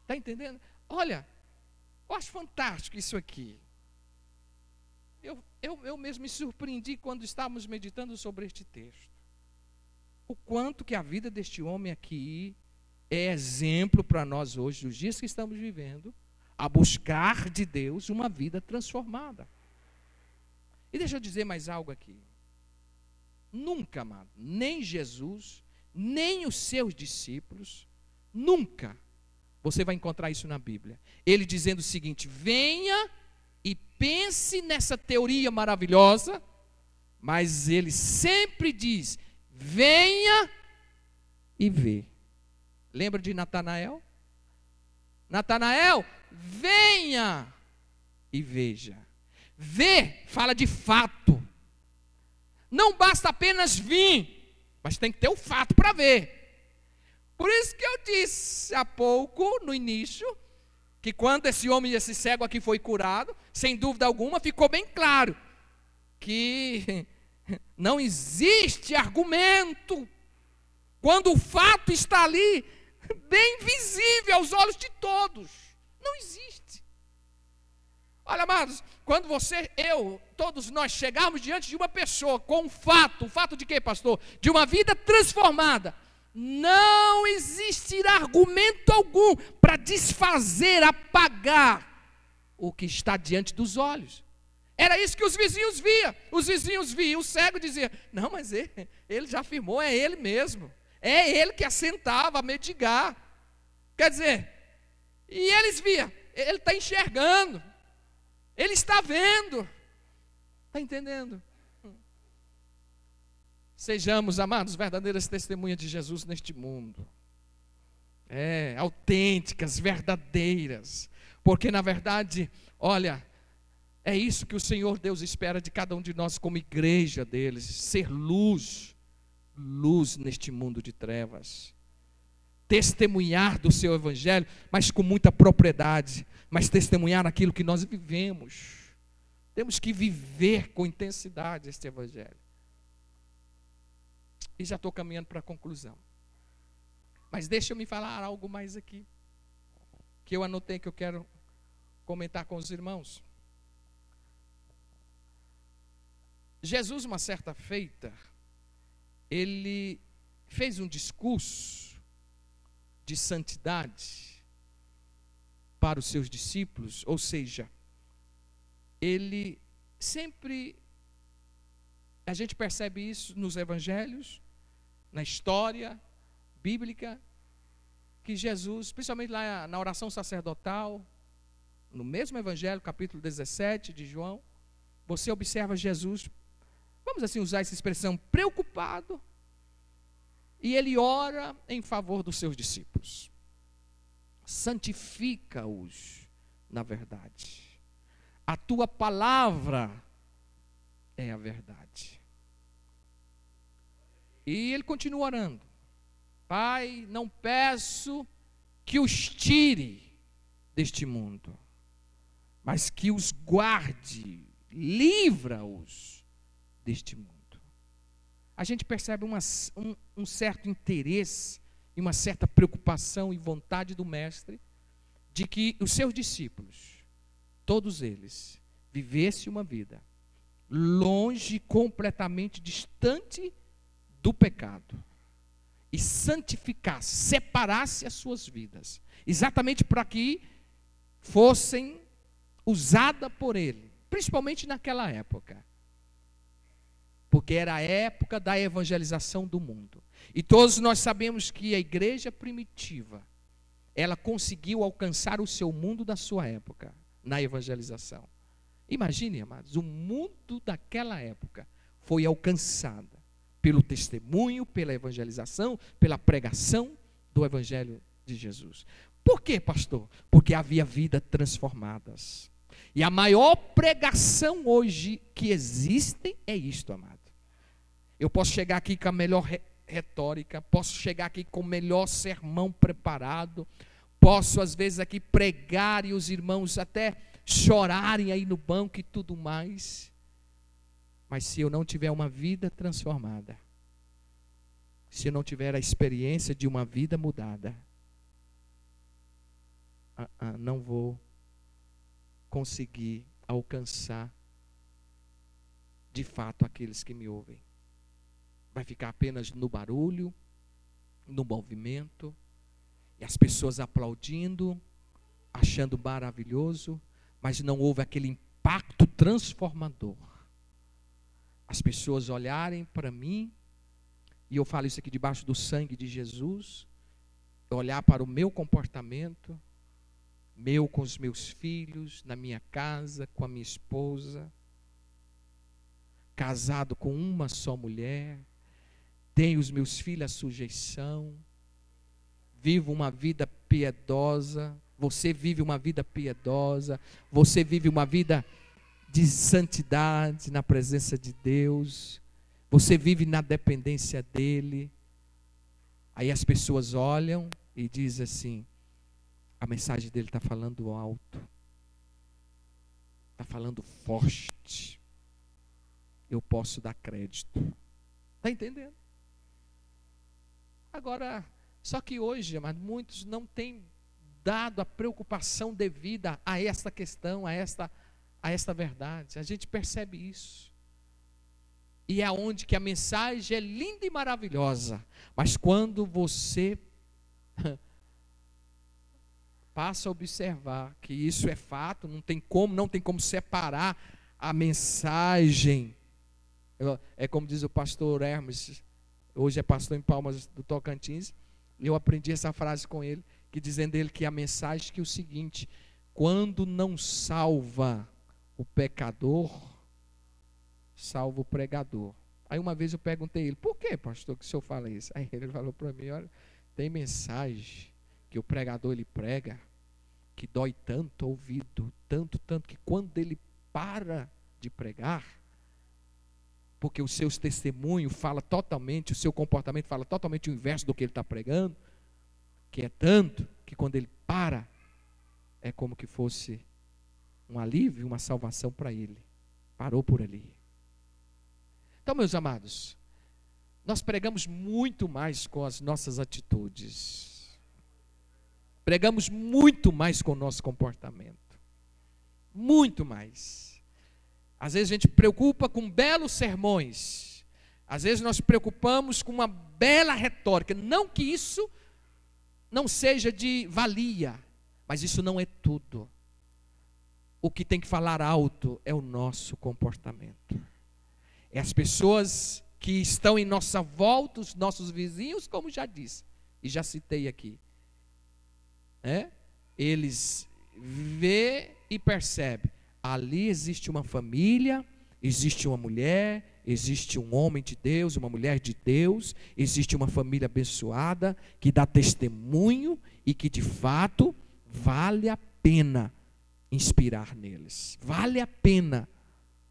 Está entendendo? Olha, eu acho fantástico isso aqui. Eu mesmo me surpreendi quando estávamos meditando sobre este texto. O quanto que a vida deste homem aqui é exemplo para nós hoje, nos dias que estamos vivendo, a buscar de Deus uma vida transformada. E deixa eu dizer mais algo aqui. Nunca, amado, nem Jesus, nem os seus discípulos, nunca você vai encontrar isso na Bíblia. Ele dizendo o seguinte: venha e pense nessa teoria maravilhosa, mas ele sempre diz: venha e vê. Lembra de Natanael? Natanael, venha e veja. Ver fala de fato. Não basta apenas vir, mas tem que ter o fato para ver. Por isso que eu disse há pouco, no início, que quando esse homem, esse cego aqui foi curado, sem dúvida alguma, ficou bem claro que não existe argumento quando o fato está ali, bem visível aos olhos de todos. Não existe. Olha, amados, quando você, eu, todos nós chegarmos diante de uma pessoa com um fato de quê, pastor? De uma vida transformada, não existirá argumento algum para desfazer, apagar o que está diante dos olhos. Era isso que os vizinhos viam. Os vizinhos viam o cego e diziam: não, mas ele já afirmou, é ele mesmo. É ele que assentava a mendigar. Quer dizer, e eles viam, ele está enxergando, ele está vendo. Está entendendo? Sejamos, amados, verdadeiras testemunhas de Jesus neste mundo. Autênticas, verdadeiras. Porque na verdade, olha, é isso que o Senhor Deus espera de cada um de nós como igreja deles. Ser luz neste mundo de trevas. Testemunhar do seu evangelho, mas com muita propriedade. Mas testemunhar aquilo que nós vivemos. Temos que viver com intensidade este evangelho. E já estou caminhando para a conclusão. Mas deixa eu me falar algo mais aqui, que eu anotei, que eu quero comentar com os irmãos. Jesus, uma certa feita, ele fez um discurso de santidade para os seus discípulos, ou seja, ele sempre, a gente percebe isso nos evangelhos, na história bíblica, que Jesus, principalmente lá na oração sacerdotal, no mesmo evangelho, capítulo 17 de João, você observa Jesus, vamos assim usar essa expressão, preocupado, e ele ora em favor dos seus discípulos. Santifica-os na verdade. A tua palavra é a verdade. E ele continua orando: Pai, não peço que os tire deste mundo, mas que os guarde, livra-os deste mundo. A gente percebe um certo interesse e uma certa preocupação e vontade do mestre de que os seus discípulos, todos eles, vivessem uma vida longe, completamente distante do pecado, e santificasse, separasse as suas vidas, exatamente para que fossem usadas por ele, principalmente naquela época, porque era a época da evangelização do mundo. E todos nós sabemos que a igreja primitiva, ela conseguiu alcançar o seu mundo da sua época, na evangelização. Imagine, amados, o mundo daquela época foi alcançado pelo testemunho, pela evangelização, pela pregação do evangelho de Jesus. Por quê, pastor? Porque havia vidas transformadas. E a maior pregação hoje que existe é isto, amado. Eu posso chegar aqui com a melhor retórica, posso chegar aqui com o melhor sermão preparado, posso às vezes aqui pregar e os irmãos até chorarem aí no banco e tudo mais, mas se eu não tiver uma vida transformada, se eu não tiver a experiência de uma vida mudada, não vou conseguir alcançar de fato aqueles que me ouvem. Vai ficar apenas no barulho, no movimento, e as pessoas aplaudindo, achando maravilhoso, mas não houve aquele impacto transformador. As pessoas olharem para mim, e eu falo isso aqui debaixo do sangue de Jesus, olhar para o meu comportamento, meu com os meus filhos, na minha casa, com a minha esposa, casado com uma só mulher, tenho os meus filhos à sujeição, vivo uma vida piedosa, você vive uma vida piedosa, você vive uma vida de santidade na presença de Deus, você vive na dependência dEle. Aí as pessoas olham e dizem assim: A mensagem dele está falando alto. Está falando forte. Eu posso dar crédito. Está entendendo? Agora, só que hoje, mas muitos não têm dado a preocupação devida a esta questão, a esta verdade. A gente percebe isso. E é onde que a mensagem é linda e maravilhosa. Mas quando você passa a observar que isso é fato, não tem como separar a mensagem. É como diz o pastor Hermes, hoje é pastor em Palmas do Tocantins, eu aprendi essa frase com ele, que dizendo ele que a mensagem que é o seguinte: quando não salva o pecador, salva o pregador. Aí uma vez eu perguntei a ele: por que, pastor, que o senhor fala isso? Aí ele falou para mim: olha, tem mensagem que o pregador ele prega, que dói tanto o ouvido, tanto que quando ele para de pregar, porque os seus testemunhos fala totalmente, o seu comportamento fala totalmente o inverso do que ele está pregando, que é tanto que quando ele para, é como que fosse um alívio, uma salvação para ele. Parou por ali. Então, meus amados, nós pregamos muito mais com as nossas atitudes. Pregamos muito mais com o nosso comportamento. Muito mais. Às vezes a gente preocupa com belos sermões. Às vezes nós preocupamos com uma bela retórica. Não que isso não seja de valia, mas isso não é tudo. O que tem que falar alto é o nosso comportamento. É as pessoas que estão em nossa volta, os nossos vizinhos, como já disse, e já citei aqui. Eles vê e percebem, ali existe uma família, existe uma mulher, existe um homem de Deus, uma mulher de Deus, existe uma família abençoada, que dá testemunho e que de fato vale a pena inspirar neles, vale a pena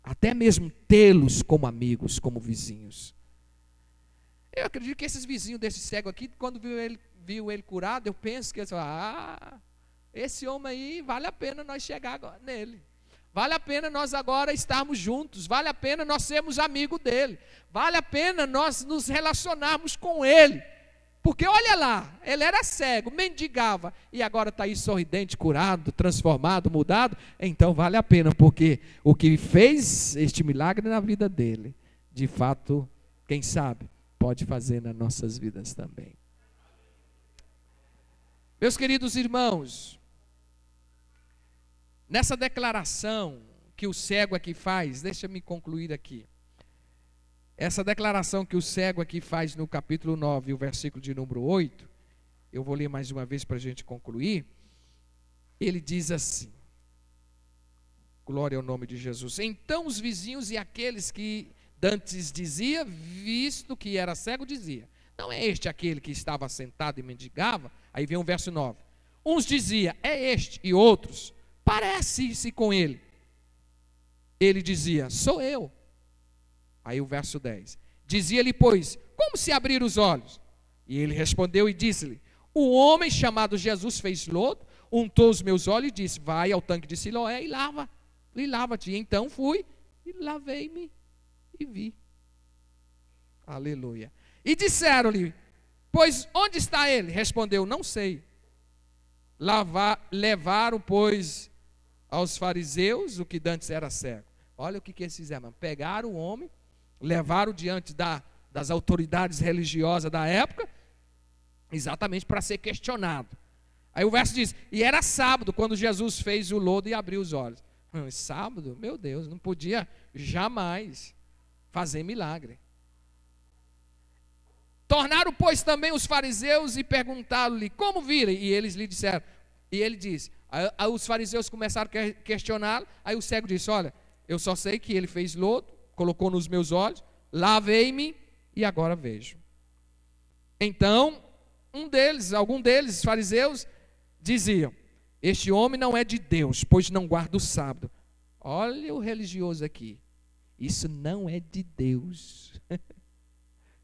até mesmo tê-los como amigos, como vizinhos. Eu acredito que esses vizinhos desse cego aqui, quando viu ele curado, eu penso que eles falaram: esse homem aí, vale a pena nós chegar agora nele. Vale a pena nós agora estarmos juntos. Vale a pena nós sermos amigos dele. Vale a pena nós nos relacionarmos com ele. Porque olha lá, ele era cego, mendigava, e agora está aí sorridente, curado, transformado, mudado. Então vale a pena, porque o que fez este milagre na vida dele, de fato, quem sabe, pode fazer nas nossas vidas também. Meus queridos irmãos, nessa declaração que o cego aqui faz, deixa-me concluir aqui. Essa declaração que o cego aqui faz no capítulo 9, o versículo de número 8, eu vou ler mais uma vez para a gente concluir. Ele diz assim, glória ao nome de Jesus: então os vizinhos e aqueles que dantes dizia, visto que era cego, dizia: não é este aquele que estava sentado e mendigava? Aí vem o verso 9. Uns dizia: é este, e outros: parece-se com ele. Ele dizia: sou eu. Aí o verso 10. Dizia-lhe, pois, como se abrir os olhos? E ele respondeu e disse-lhe: o homem chamado Jesus fez lodo, untou os meus olhos e disse: vai ao tanque de Siloé e lava-te. E então fui e lavei-me e vi. Aleluia. E disseram-lhe: pois onde está ele? Respondeu: não sei. Levaram, pois, aos fariseus o que dantes era cego. Olha o que eles fizeram: pegaram o homem, levaram diante das autoridades religiosas da época, exatamente para ser questionado. Aí o verso diz: e era sábado quando Jesus fez o lodo e abriu os olhos. Sábado? Meu Deus, não podia jamais fazer milagre. Tornaram, pois, também os fariseus e perguntaram-lhe: como viram? E eles lhe disseram. E ele disse. Aí os fariseus começaram a questioná-lo. Aí o cego disse: olha, eu só sei que ele fez lodo, colocou nos meus olhos, lavei-me e agora vejo. Então, algum deles, fariseus, diziam: este homem não é de Deus, pois não guarda o sábado. Olha o religioso aqui. Isso não é de Deus.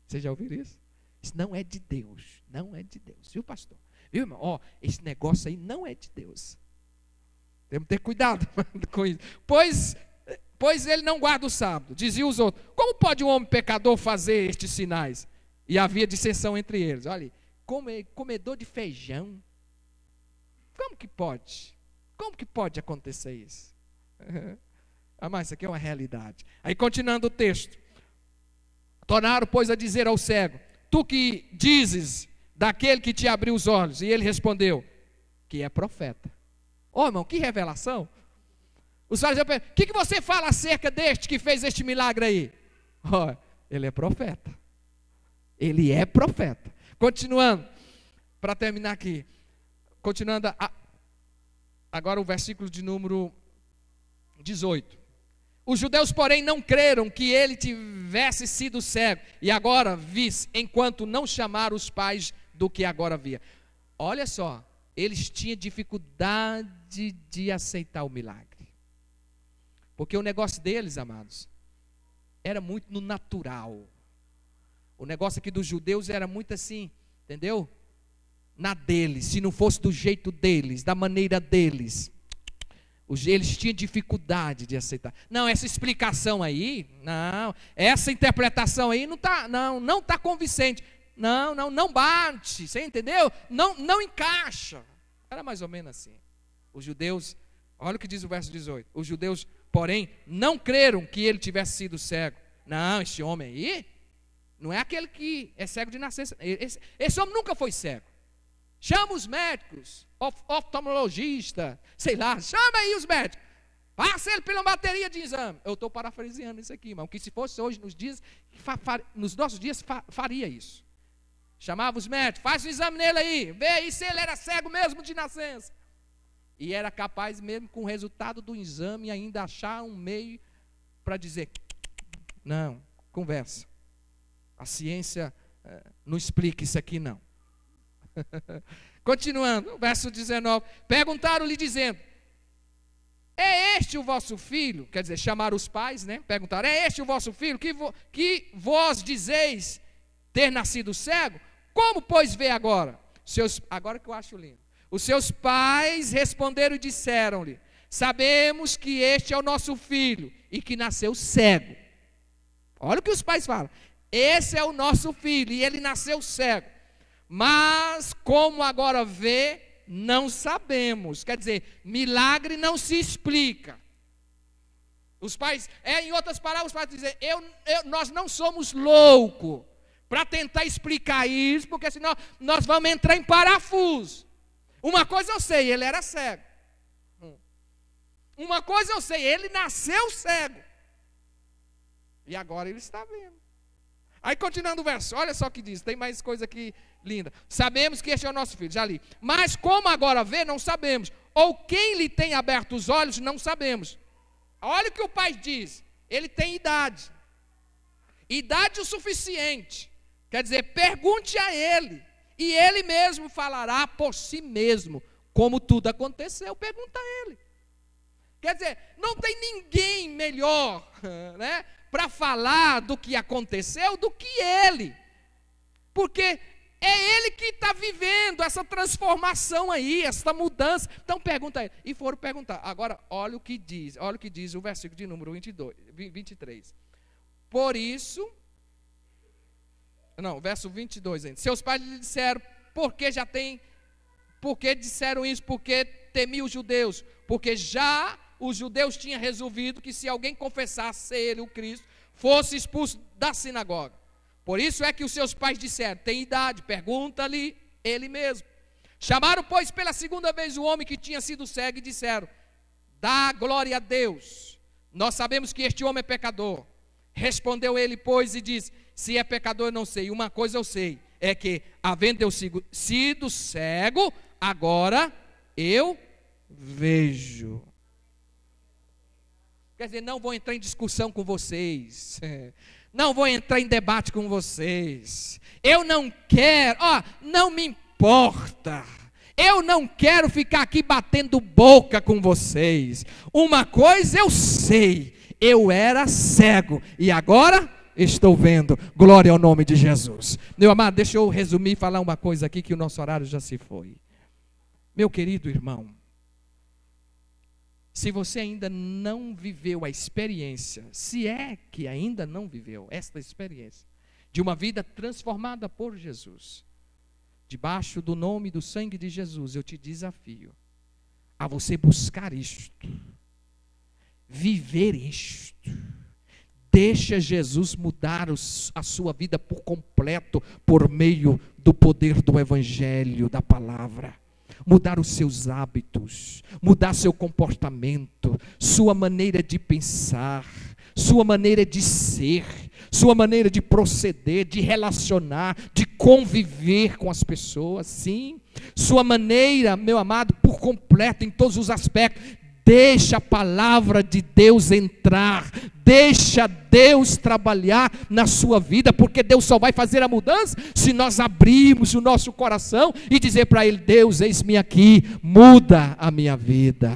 Você já ouviu isso? Isso não é de Deus, não é de Deus, viu, pastor? Viu, irmão? Ó, esse negócio aí não é de Deus. Temos que ter cuidado com isso. Pois ele não guarda o sábado. Diziam os outros: como pode um homem pecador fazer estes sinais? E havia dissensão entre eles. Olha, comedor de feijão. Como que pode? Como que pode acontecer isso? Mas isso aqui é uma realidade. Aí continuando o texto. Tornaram, pois, a dizer ao cego: tu que dizes daquele que te abriu os olhos. E ele respondeu: que é profeta. Ó, irmão, que revelação. Os fariseus perguntam: o que você fala acerca deste que fez este milagre aí? Ó, ele é profeta. Ele é profeta. Continuando, para terminar aqui. Continuando, agora o versículo de número 18. Os judeus, porém, não creram que ele tivesse sido cego, e agora visse, enquanto não chamaram os pais do que agora via. Olha só, eles tinham dificuldade de aceitar o milagre. Porque o negócio deles, amados, era muito no natural. O negócio aqui dos judeus era muito assim, entendeu? Na deles, se não fosse do jeito deles, da maneira deles. Eles tinham dificuldade de aceitar. Não, essa explicação aí, não, essa interpretação aí não está convincente. Não bate, você entendeu? Não encaixa. Era mais ou menos assim. Os judeus, olha o que diz o verso 18. Os judeus, porém, não creram que ele tivesse sido cego. Não, esse homem aí, não é aquele que é cego de nascença. Esse homem nunca foi cego. Chama os médicos, oftalmologista, sei lá, chama aí os médicos. Passa ele pela bateria de exame. Eu estou parafraseando isso aqui, irmão, que se fosse hoje nos nossos dias, faria isso. Chamava os médicos, faz um exame nele aí, vê aí se ele era cego mesmo de nascença. E era capaz mesmo com o resultado do exame ainda achar um meio para dizer: não, conversa. A ciência não explica isso aqui não. Continuando, verso 19. Perguntaram-lhe dizendo: é este o vosso filho? Quer dizer, chamaram os pais, né? Perguntaram: é este o vosso filho que vós dizeis ter nascido cego? Como, pois, vê agora? Agora que eu acho lindo. Os seus pais responderam e disseram-lhe: sabemos que este é o nosso filho e que nasceu cego. Olha o que os pais falam: esse é o nosso filho e ele nasceu cego. Mas como agora vê, não sabemos. Quer dizer, milagre não se explica. Os pais, em outras palavras, os pais dizem: nós não somos loucos para tentar explicar isso, porque senão nós vamos entrar em parafuso. Uma coisa eu sei, ele era cego. Uma coisa eu sei, ele nasceu cego. E agora ele está vendo. Aí continuando o verso, olha só o que diz, tem mais coisa aqui linda. Sabemos que este é o nosso filho, já li. Mas como agora vê, não sabemos. Ou quem lhe tem aberto os olhos, não sabemos. Olha o que o pai diz, ele tem idade. Idade o suficiente. Quer dizer, pergunte a ele. E ele mesmo falará por si mesmo, como tudo aconteceu, pergunta a ele. Quer dizer, não tem ninguém melhor, né, para falar do que aconteceu do que ele. Porque é ele que está vivendo essa transformação aí, essa mudança. Então pergunta a ele. E foram perguntar. Agora, olha o que diz o versículo de número 23. Por isso... Não, verso 22 ainda. Seus pais lhe disseram: por que disseram isso? Porque temiam os judeus. Porque já os judeus tinham resolvido que se alguém confessasse ser ele o Cristo, fosse expulso da sinagoga. Por isso é que os seus pais disseram: tem idade, pergunta-lhe ele mesmo. Chamaram, pois, pela segunda vez o homem que tinha sido cego e disseram: dá glória a Deus. Nós sabemos que este homem é pecador. Respondeu ele, pois, e disse: se é pecador eu não sei, uma coisa eu sei, é que havendo eu sido cego, agora eu vejo. Quer dizer, não vou entrar em discussão com vocês, não vou entrar em debate com vocês, eu não quero, não me importa, eu não quero ficar aqui batendo boca com vocês. Uma coisa eu sei, eu era cego e agora estou vendo. Glória ao nome de Jesus. Meu amado, deixa eu resumir e falar uma coisa aqui, que o nosso horário já se foi. Meu querido irmão, se você ainda não viveu a experiência, se é que ainda não viveu esta experiência, de uma vida transformada por Jesus, debaixo do nome e do sangue de Jesus, eu te desafio a você buscar isto, viver isto. Deixa Jesus mudar a sua vida por completo, por meio do poder do Evangelho, da palavra. Mudar os seus hábitos, mudar seu comportamento, sua maneira de pensar, sua maneira de ser, sua maneira de proceder, de relacionar, de conviver com as pessoas, sim. Sua maneira, meu amado, por completo, em todos os aspectos. Deixa a palavra de Deus entrar, deixa Deus trabalhar na sua vida, porque Deus só vai fazer a mudança se nós abrirmos o nosso coração e dizer para Ele: Deus, eis-me aqui, muda a minha vida.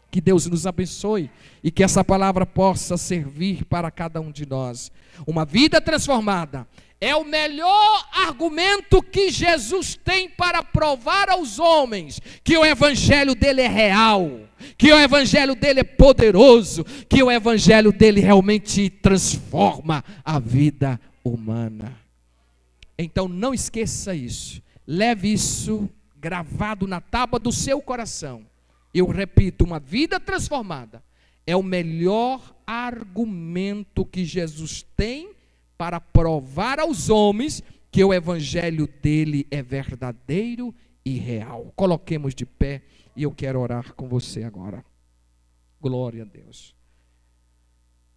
Que Deus nos abençoe e que essa palavra possa servir para cada um de nós. Uma vida transformada é o melhor argumento que Jesus tem para provar aos homens que o evangelho dele é real, que o evangelho dele é poderoso, que o evangelho dele realmente transforma a vida humana. Então não esqueça isso, leve isso gravado na tábua do seu coração. Eu repito, uma vida transformada é o melhor argumento que Jesus tem para provar aos homens que o evangelho dele é verdadeiro e real. Coloquemos de pé e eu quero orar com você agora. Glória a Deus.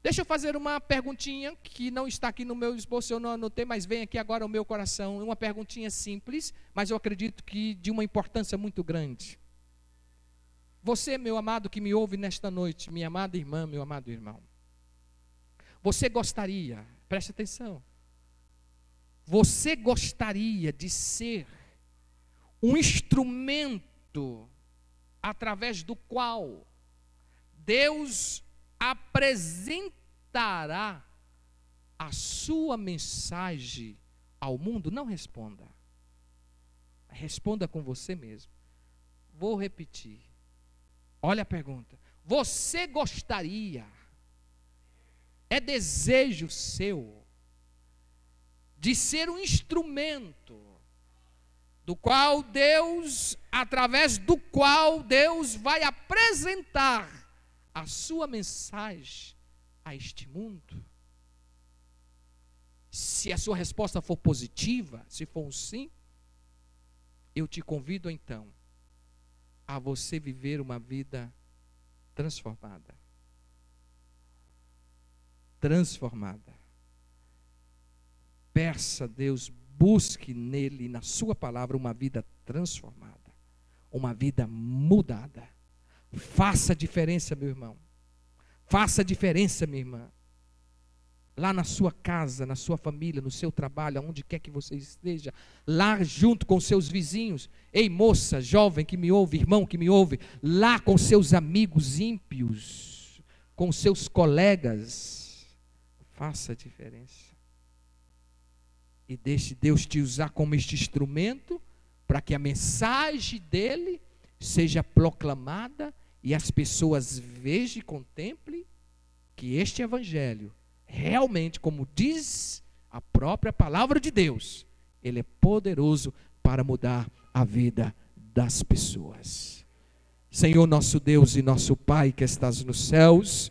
Deixa eu fazer uma perguntinha que não está aqui no meu esboço, eu não anotei, mas vem aqui agora ao meu coração. Uma perguntinha simples, mas eu acredito que de uma importância muito grande. Você, meu amado, que me ouve nesta noite, minha amada irmã, meu amado irmão, você gostaria, preste atenção, você gostaria de ser um instrumento através do qual Deus apresentará a sua mensagem ao mundo? Não responda. Responda com você mesmo. Vou repetir. Olha a pergunta. Você gostaria, é desejo seu, de ser um instrumento do qual Deus, através do qual Deus vai apresentar a sua mensagem a este mundo? Se a sua resposta for positiva, se for um sim, eu te convido então a você viver uma vida transformada. Transformada. Peça a Deus, busque nele, na sua palavra, uma vida transformada, uma vida mudada. Faça a diferença, meu irmão. Faça a diferença, minha irmã. Lá na sua casa, na sua família, no seu trabalho, aonde quer que você esteja, lá junto com seus vizinhos. Ei, moça, jovem que me ouve, irmão que me ouve, lá com seus amigos ímpios, com seus colegas, faça a diferença. E deixe Deus te usar como este instrumento, para que a mensagem dele seja proclamada e as pessoas vejam e contemplem que este evangelho realmente, como diz a própria palavra de Deus, ele é poderoso para mudar a vida das pessoas. Senhor nosso Deus e nosso Pai que estás nos céus,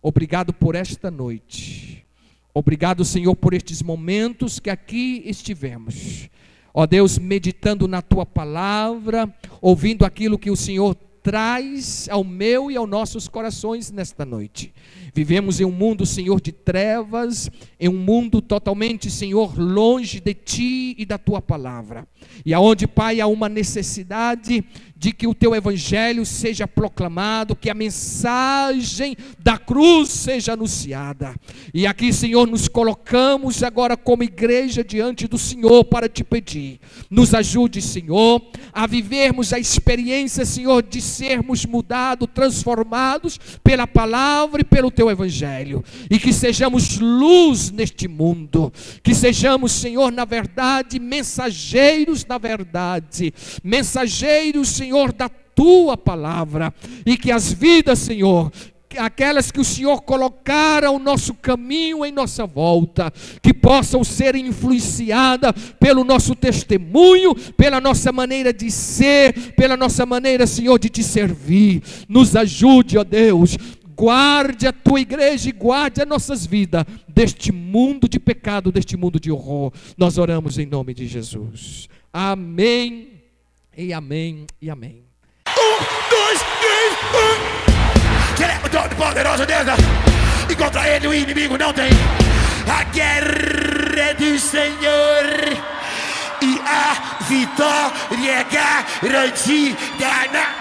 obrigado por esta noite. Obrigado, Senhor, por estes momentos que aqui estivemos. Ó Deus, meditando na Tua palavra, ouvindo aquilo que o Senhor traz ao meu e aos nossos corações nesta noite. Vivemos em um mundo, Senhor, de trevas, em um mundo totalmente, Senhor, longe de Ti e da Tua palavra. E aonde, Pai, há uma necessidade de que o teu evangelho seja proclamado, que a mensagem da cruz seja anunciada. E aqui, Senhor, nos colocamos agora como igreja diante do Senhor para te pedir, nos ajude, Senhor, a vivermos a experiência, Senhor, de sermos mudados, transformados pela palavra e pelo teu evangelho, e que sejamos luz neste mundo, que sejamos, Senhor, na verdade, mensageiros da verdade, mensageiros, Senhor, da tua palavra, e que as vidas, Senhor, aquelas que o Senhor colocar ao nosso caminho, em nossa volta, que possam ser influenciadas pelo nosso testemunho, pela nossa maneira de ser, pela nossa maneira, Senhor, de te servir. Nos ajude, ó Deus, guarde a tua igreja e guarde as nossas vidas deste mundo de pecado, deste mundo de horror. Nós oramos em nome de Jesus. Amém, e amém, e amém. 1, 2, 3, 1. Ele é o todo-poderoso Deus, e contra ele o inimigo não tem. A guerra é do Senhor, e a vitória é garantida na